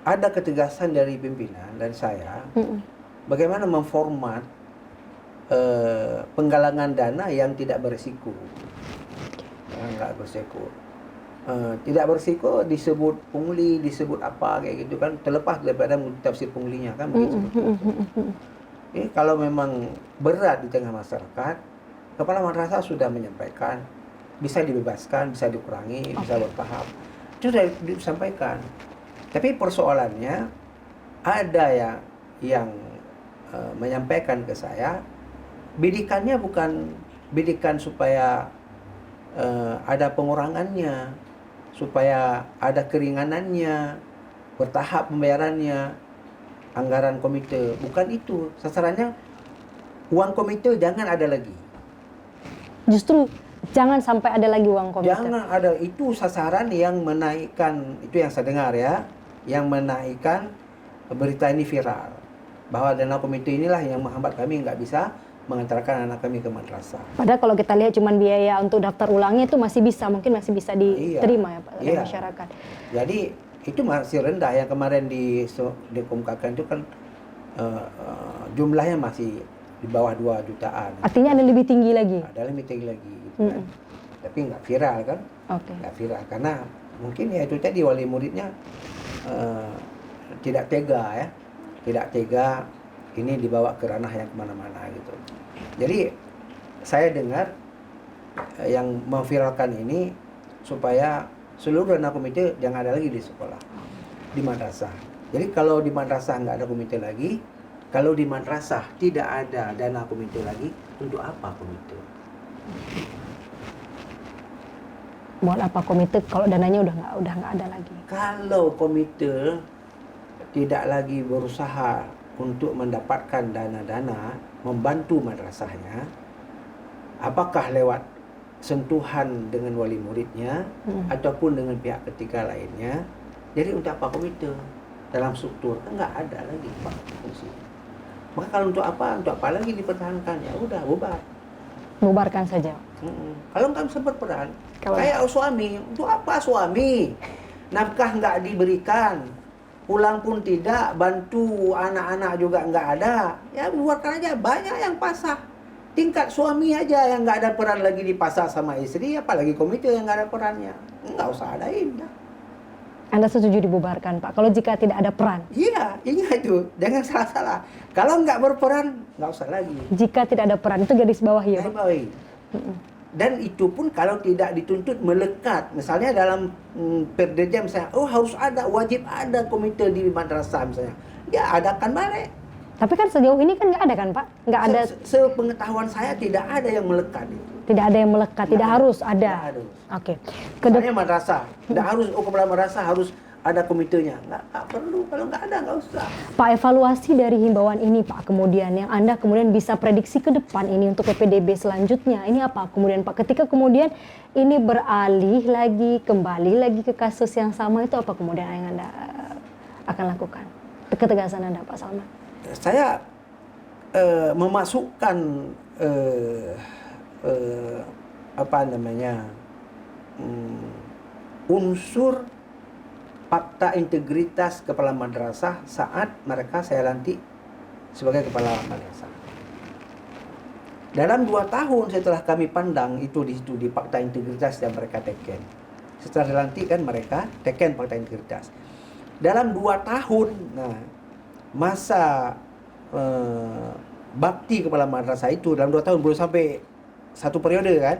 ada ketegasan dari pimpinan, dari saya, bagaimana memformat penggalangan dana yang tidak berisiko. Nggak berisiko. Tidak berisiko disebut pungli, disebut apa kayak gitu kan, terlepas daripada tafsir punglinya kan begitu. Jadi kalau memang berat di tengah masyarakat, Kepala Madrasah sudah menyampaikan bisa dibebaskan, bisa dikurangi, bisa bertahap. Itu sudah disampaikan. Tapi persoalannya ada yang menyampaikan ke saya, bidikannya bukan bidikan supaya ada pengurangannya, supaya ada keringanannya, bertahap pembayarannya, anggaran komite, bukan itu. Sasarannya uang komite jangan ada lagi. Justru jangan sampai ada lagi uang komite. Jangan ada, itu sasaran yang menaikkan, itu yang saya dengar ya, yang menaikkan berita ini viral, bahwa dana komite inilah yang menghambat kami nggak bisa mengantarkan anak kami ke madrasah. Padahal kalau kita lihat cuma biaya untuk daftar ulangnya itu masih bisa, mungkin masih bisa diterima ya Pak oleh masyarakat. Jadi itu masih rendah. Yang kemarin dikemukakan itu kan jumlahnya masih di bawah 2 jutaan. Artinya ada lebih tinggi lagi? Ada lebih tinggi lagi gitu kan. Tapi nggak viral kan. Nggak viral karena mungkin ya itu tadi wali muridnya tidak tega ya, tidak tega ini dibawa ke ranah yang kemana-mana gitu. Jadi saya dengar yang memviralkan ini supaya seluruh dana komite jangan ada lagi di sekolah, di madrasah. Jadi kalau di madrasah nggak ada komite lagi, kalau di madrasah tidak ada dana komite lagi, untuk apa komite? Buat apa komite kalau dananya udah nggak ada lagi? Kalau komite tidak lagi berusaha untuk mendapatkan dana-dana membantu madrasahnya, apakah lewat sentuhan dengan wali muridnya ataupun dengan pihak ketiga lainnya, jadi untuk apa komite dalam struktur? Enggak ada lagi Pak fungsi. Maka kalau untuk apa lagi dipertahankan? Ya udah bubarkan saja. Kalau nggak bisa berperan, kayak suami, untuk apa suami? Nafkah nggak diberikan, pulang pun tidak, bantu anak-anak juga nggak ada, ya bubarkan aja. Banyak yang pasah. Tingkat suami aja yang nggak ada peran lagi di pasar sama istri, apalagi komite yang nggak ada perannya. Nggak usah adain. Anda setuju dibubarkan Pak, kalau jika tidak ada peran? Iya, ingat itu, jangan salah-salah. Kalau nggak berperan, nggak usah lagi. Jika tidak ada peran, itu garis bawah ya Pak? Garis bawah. Dan itu pun kalau tidak dituntut melekat. Misalnya dalam Perdja misalnya, harus ada, wajib ada komite di madrasah misalnya. Ya adakan balik. Tapi kan sejauh ini kan nggak ada kan Pak? Nggak ada. Sepengetahuan saya tidak ada yang melekat itu. Tidak ada yang melekat, tidak harus ada. Tidak harus. Oke. Misalnya madrasah, tidak harus kepala madrasah harus ada komitenya. Nggak perlu, kalau nggak ada nggak usah. Pak, evaluasi dari himbauan ini Pak, kemudian yang Anda kemudian bisa prediksi ke depan ini untuk PPDB selanjutnya, ini apa kemudian Pak? Ketika kemudian ini beralih lagi, kembali lagi ke kasus yang sama, itu apa kemudian yang Anda akan lakukan? Ketegasan Anda Pak Salman. Saya memasukkan apa namanya unsur fakta integritas kepala madrasah saat mereka saya lantik sebagai kepala madrasah. Dalam 2 tahun setelah kami pandang itu di situ di fakta integritas yang mereka teken. Setelah dilantik kan mereka teken fakta integritas. Dalam 2 tahun, nah masa bakti kepala madrasah itu dalam 2 tahun belum sampai 1 periode kan,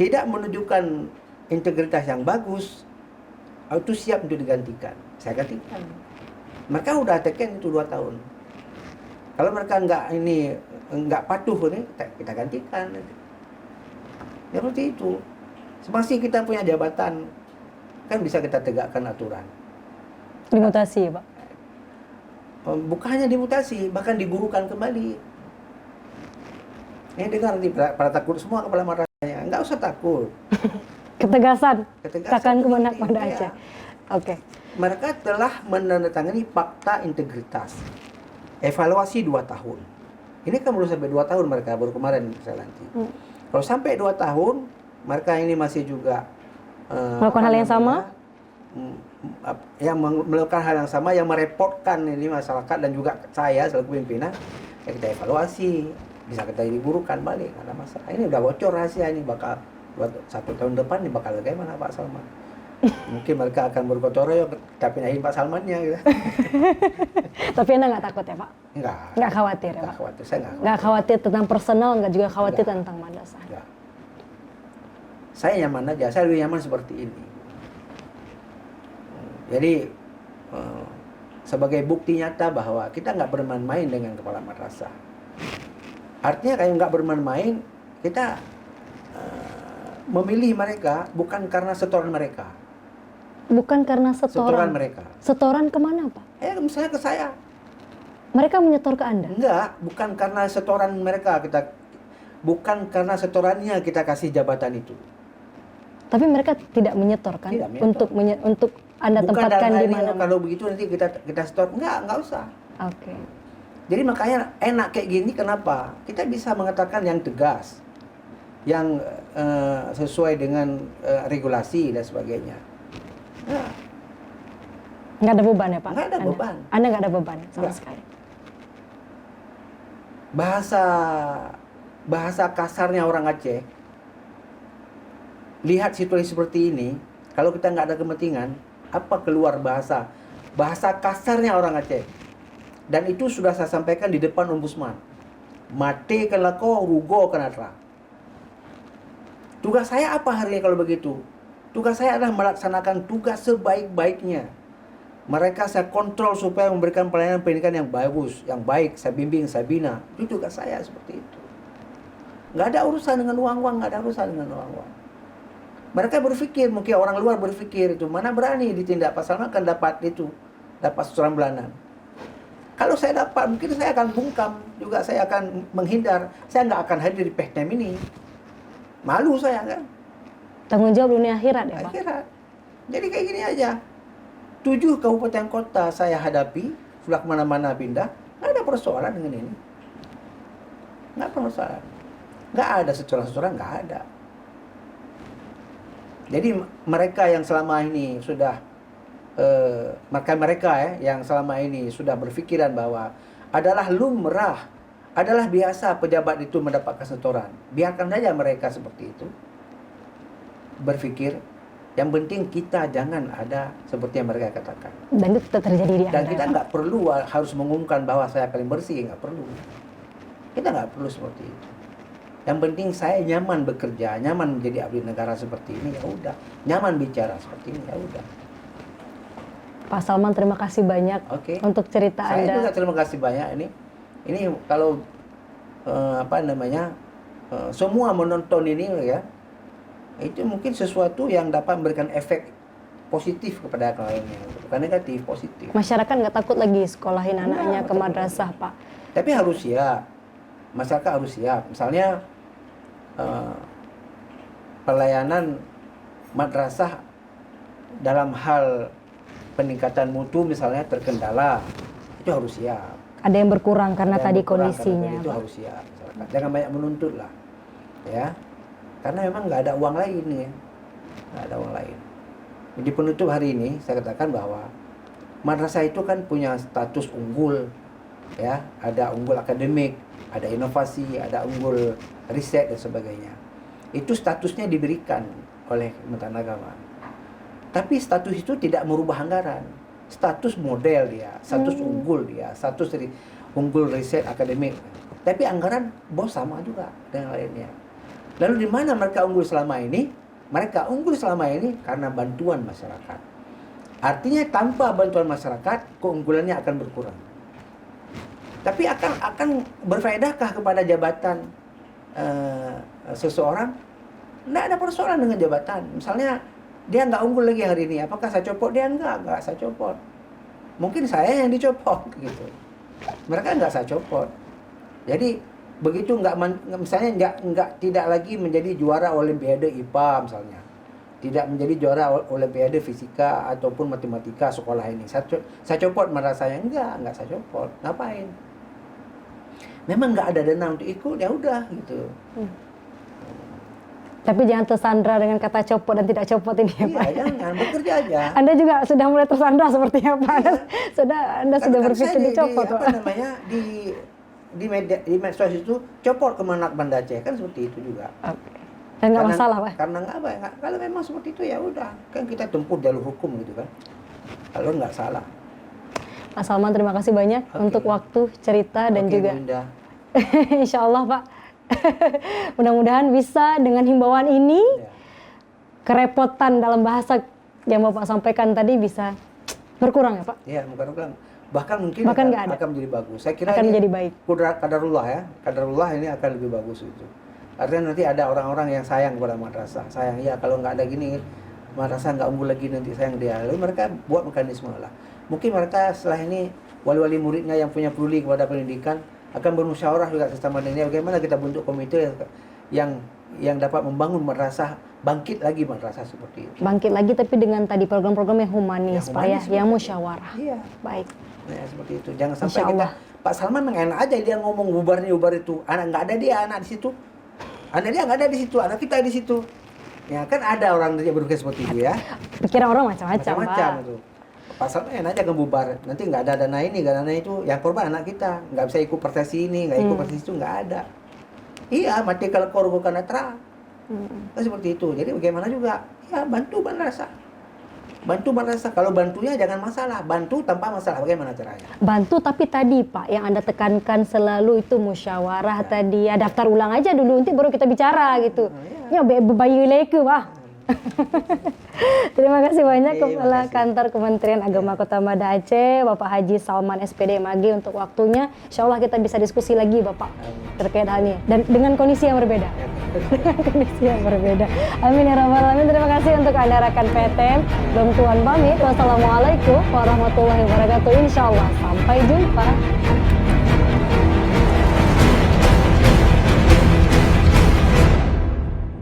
tidak menunjukkan integritas yang bagus, itu siap untuk digantikan. Saya gantikan. Mereka udah teken itu 2 tahun. Kalau mereka nggak patuh ini, kita gantikan. Ya seperti itu. Semasa kita punya jabatan, kan bisa kita tegakkan aturan. Dimutasi ya Pak? Bukan hanya dimutasi, bahkan digurukan kembali. Ini dengar nanti para takut semua kepala madrasahnya, nggak usah takut. Ketegasan, takkan penting, pada ya. Aceh. Oke. Mereka telah menandatangani fakta integritas. Evaluasi 2 tahun. Ini kan belum sampai 2 tahun mereka, baru kemarin saya lantik. Kalau sampai 2 tahun, mereka ini masih juga Melakukan hal yang sama? Yang melakukan hal yang sama, yang merepotkan ini masyarakat dan juga saya selaku pimpinan, ya kita evaluasi, bisa kita digurukan balik, ada masalah. Ini udah bocor rahasia ini, bakal 1 tahun depan ini bakal bagaimana Pak Salman? Mungkin mereka akan bergotong tapi nahin Pak Salmannya gitu. Tapi Anda nggak takut ya Pak? Nggak khawatir ya Pak? Nggak khawatir, saya nggak khawatir tentang personal, nggak juga khawatir Nggak. tentang madrasah? Nggak. Saya nyaman aja, saya lebih nyaman seperti ini. Jadi sebagai bukti nyata bahwa kita nggak bermain-main dengan kepala madrasah. Artinya kayak nggak bermain-main, kita memilih mereka bukan karena setoran mereka. Bukan karena setoran mereka. Setoran kemana Pak? Misalnya ke saya. Mereka menyetor ke Anda? Enggak, bukan karena setoran mereka bukan karena setorannya kita kasih jabatan itu. Tapi mereka tidak menyetor kan? Tidak menyetor. Untuk Anda Bukan tempatkan di mana? kalau begitu nanti kita setor. Enggak usah. Oke. Jadi makanya enak kayak gini, kenapa? Kita bisa mengatakan yang tegas, yang sesuai dengan regulasi dan sebagainya. Nggak ada beban ya Pak? Nggak ada beban. Anda nggak ada beban sama Nggak. sekali? Bahasa kasarnya orang Aceh, lihat situasi seperti ini, kalau kita nggak ada kepentingan, apa keluar bahasa kasarnya orang Aceh. Dan itu sudah saya sampaikan di depan Ombudsman. Mate kelako rugo kenatra. Tugas saya apa hari ini kalau begitu? Tugas saya adalah melaksanakan tugas sebaik-baiknya. Mereka saya kontrol supaya memberikan pelayanan pendidikan yang bagus, yang baik. Saya bimbing, saya bina. Itu tugas saya seperti itu. Nggak ada urusan dengan uang-uang, nggak ada urusan dengan uang-uang. Mereka berpikir, mungkin orang luar berpikir itu, mana berani ditindak Pak Salman akan dapat setoran bulanan. Kalau saya dapat, mungkin saya akan bungkam, juga saya akan menghindar. Saya nggak akan hadir di PHTM ini. Malu saya kan. Tanggung jawab dunia akhirat ya Pak? Akhirat. Jadi kayak gini aja. 7 kabupaten kota saya hadapi, sudah kemana-mana pindah, nggak ada persoalan dengan ini. Nggak ada persoalan. Nggak ada setoran-setoran, nggak ada. Jadi mereka yang selama ini sudah mereka yang selama ini sudah berpikiran bahwa adalah lumrah, adalah biasa pejabat itu mendapatkan setoran. Biarkan saja mereka seperti itu berpikir. Yang penting kita jangan ada seperti yang mereka katakan. Dan itu terjadi di Anda. Dan kita nggak perlu harus mengumumkan bahwa saya paling bersih, nggak perlu. Kita nggak perlu seperti itu. Yang penting saya nyaman bekerja, nyaman menjadi abdi negara seperti ini, ya udah. Nyaman bicara seperti ini, ya udah. Pak Salman, terima kasih banyak untuk cerita Saya Anda. juga terima kasih banyak ini kalau semua menonton ini ya, itu mungkin sesuatu yang dapat memberikan efek positif kepada yang lainnya, bukan negatif, positif. Masyarakat nggak takut lagi sekolahin anaknya ke betul. madrasah, Pak. Tapi harus siap, masyarakat harus siap. Misalnya pelayanan madrasah dalam hal peningkatan mutu misalnya terkendala, itu harus siap. Ada yang berkurang karena Ada yang tadi berkurang kondisinya. karena tadi itu Pak. harus siap. Masyarakat. Jangan banyak menuntut lah, ya. Karena memang nggak ada uang lain nih, nggak ada uang lain. Di penutup hari ini saya katakan bahwa madrasah itu kan punya status unggul, ya. Ada unggul akademik, ada inovasi, ada unggul riset dan sebagainya. Itu statusnya diberikan oleh Kementerian Agama. Tapi status itu tidak merubah anggaran. Status model dia, status unggul dia, status unggul riset akademik. Tapi anggaran bos sama juga dengan lainnya. Lalu di mana mereka unggul selama ini? Mereka unggul selama ini karena bantuan masyarakat. Artinya tanpa bantuan masyarakat, keunggulannya akan berkurang. Tapi akan berfaedahkah kepada jabatan seseorang? Tidak ada persoalan dengan jabatan. Misalnya dia nggak unggul lagi hari ini, apakah saya copot? Dia nggak saya copot. Mungkin saya yang dicopot gitu. Mereka nggak saya copot. Jadi begitu misalnya tidak lagi menjadi juara Olimpiade IPA misalnya, tidak menjadi juara Olimpiade Fisika ataupun Matematika sekolah ini. Saya copot madrasahnya enggak saya copot. Ngapain? Memang nggak ada dana untuk ikut, ya udah gitu. Tapi jangan tersandra dengan kata copot dan tidak copot ini ya, Pak. Iya, jangan bekerja aja. Anda juga sudah mulai tersandra sepertinya, Pak. Anda sudah berpikir dicopot, Pak. Di medsos itu copot ke anak Banda Aceh kan seperti itu juga. Oke. Dan nggak masalah, Pak. Karena nggak, kalau memang seperti itu ya udah, kan kita tempuh jalur hukum gitu kan. Kalau nggak salah. Pak Salman, terima kasih banyak untuk waktu, cerita dan juga Bunda. Insya Allah, Pak. Mudah-mudahan bisa dengan himbauan ini kerepotan dalam bahasa yang Bapak sampaikan tadi bisa berkurang ya, Pak. Iya, berkurang. Bahkan mungkin akan menjadi bagus. Saya kira akan ini menjadi baik. Qadarullah ya. Qadarullah ini akan lebih bagus itu. Artinya nanti ada orang-orang yang sayang kepada madrasah. Sayang, ya kalau nggak ada gini, madrasah nggak unggul lagi, nanti sayang dia. Lalu mereka buat mekanisme lah. Mungkin mereka setelah ini wali-wali muridnya yang punya peduli kepada pendidikan akan bermusyawarah juga sesama dirinya bagaimana kita bentuk komite yang dapat membangun madrasah, bangkit lagi madrasah seperti itu. Bangkit lagi tapi dengan tadi program-program yang humanis, Pak ya, yang musyawarah. Iya. Baik. Nah, seperti itu. Jangan sampai kita Pak Salman enak aja dia ngomong bubar itu. Anak nggak ada dia anak di situ. Anak dia nggak ada di situ, anak kita di situ. Ya kan ada orang yang berpikir seperti itu ya. Pikiran orang macam-macam, Pak. Itu. Pak Salman enak aja ngebubar. Nanti nggak ada dana ini, nggak ada dana itu. Yang korban anak kita. Nggak bisa ikut persesi ini, nggak ikut persesi itu, nggak ada. Iya, mati kalau korban karena terang. Kan seperti itu. Jadi bagaimana juga? Ya bantu madrasah. Bantu madrasah. Kalau bantunya jangan masalah. Bantu tanpa masalah. Bagaimana caranya? Bantu tapi tadi Pak yang Anda tekankan selalu itu musyawarah tadi. Ya daftar ulang aja dulu nanti baru kita bicara gitu. Ya bayi leke Pak. Terima kasih banyak Kepala Kantor Kementerian Agama Kota Banda Aceh, Bapak Haji Salman SPD MAG untuk waktunya. Insya Allah kita bisa diskusi lagi Bapak terkait hal ini dan dengan kondisi yang berbeda. Kondisi yang berbeda. Amin ya rabbal alamin. Terima kasih untuk Anda rekan PTM. Belum tuan pamit. Wassalamualaikum warahmatullahi wabarakatuh. Insya Allah sampai jumpa.